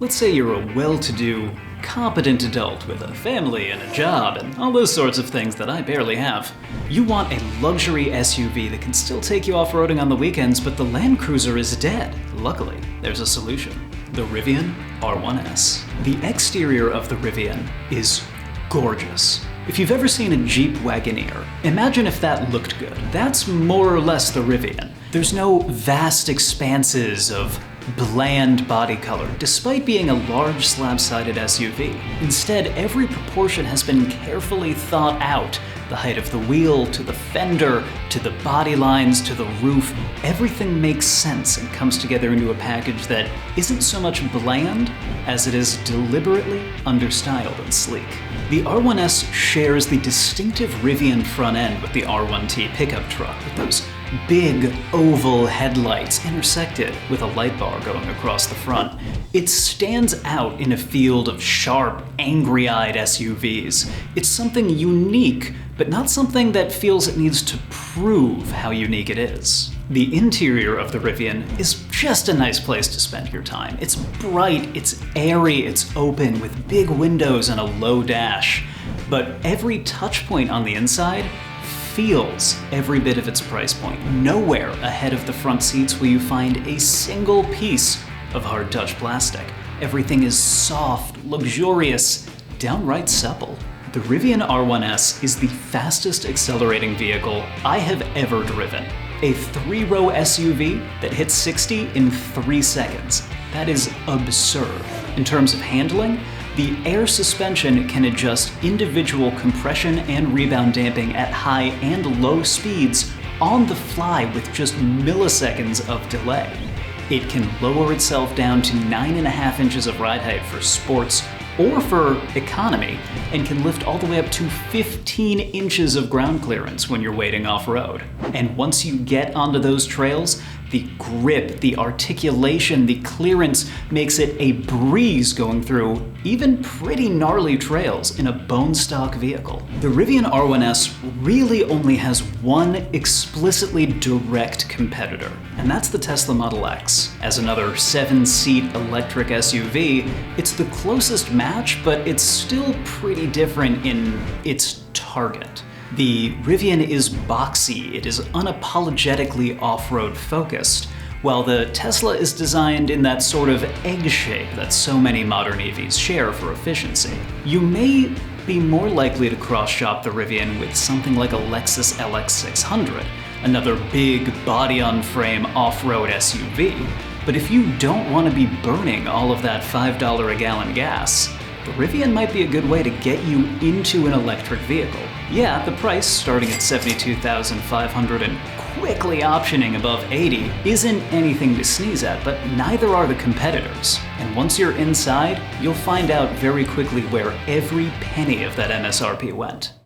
Let's say you're a well-to-do, competent adult with a family and a job and all those sorts of things that I barely have. You want a luxury SUV that can still take you off-roading on the weekends, but the Land Cruiser is dead. Luckily, there's a solution. The Rivian R1S. The exterior of the Rivian is gorgeous. If you've ever seen a Jeep Wagoneer, imagine if that looked good. That's more or less the Rivian. There's no vast expanses of bland body color, despite being a large slab-sided SUV. Instead, every proportion has been carefully thought out. The height of the wheel, to the fender, to the body lines, to the roof, everything makes sense and comes together into a package that isn't so much bland as it is deliberately understyled and sleek. The R1S shares the distinctive Rivian front end with the R1T pickup truck, with those big oval headlights intersected with a light bar going across the front. It stands out in a field of sharp, angry-eyed SUVs. It's something unique, but not something that feels it needs to prove how unique it is. The interior of the Rivian is just a nice place to spend your time. It's bright, it's airy, it's open, with big windows and a low dash. But every touch point on the inside feels every bit of its price point. Nowhere ahead of the front seats will you find a single piece of hard touch plastic. Everything is soft, luxurious, downright supple. The Rivian R1S is the fastest accelerating vehicle I have ever driven. A 3-row SUV that hits 60 in 3 seconds. That is absurd. In terms of handling, the air suspension can adjust individual compression and rebound damping at high and low speeds on the fly with just milliseconds of delay. It can lower itself down to 9.5 inches of ride height for sports or for economy, and can lift all the way up to 15 inches of ground clearance when you're wading off-road. And once you get onto those trails, the grip, the articulation, the clearance makes it a breeze going through even pretty gnarly trails in a bone stock vehicle. The Rivian R1S really only has one explicitly direct competitor, and that's the Tesla Model X. As another 7-seat electric SUV, it's the closest match, but it's still pretty different in its target. The Rivian is boxy, it is unapologetically off-road focused, while the Tesla is designed in that sort of egg shape that so many modern EVs share for efficiency. You may be more likely to cross-shop the Rivian with something like a Lexus LX600, another big body-on-frame off-road SUV, but if you don't want to be burning all of that $5 a gallon gas, the Rivian might be a good way to get you into an electric vehicle. Yeah, the price, starting at $72,500 and quickly optioning above $80, isn't anything to sneeze at, but neither are the competitors. And once you're inside, you'll find out very quickly where every penny of that MSRP went.